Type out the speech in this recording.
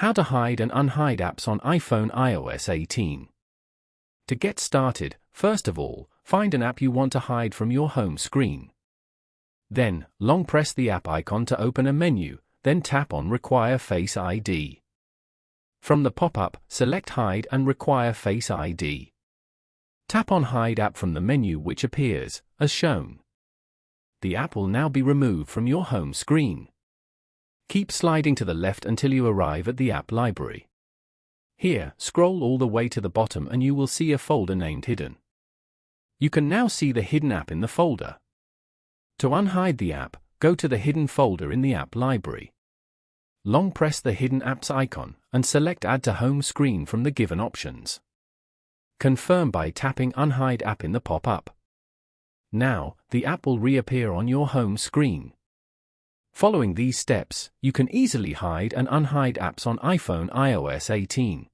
How to hide and unhide apps on iPhone iOS 18. To get started, first of all, find an app you want to hide from your home screen. Then, long press the app icon to open a menu, then tap on Require Face ID. From the pop-up, select Hide and Require Face ID. Tap on Hide app from the menu which appears, as shown. The app will now be removed from your home screen. Keep sliding to the left until you arrive at the app library. Here, scroll all the way to the bottom and you will see a folder named Hidden. You can now see the hidden app in the folder. To unhide the app, go to the hidden folder in the app library. Long press the hidden apps icon and select Add to Home Screen from the given options. Confirm by tapping Unhide app in the pop-up. Now, the app will reappear on your home screen. Following these steps, you can easily hide and unhide apps on iPhone iOS 18.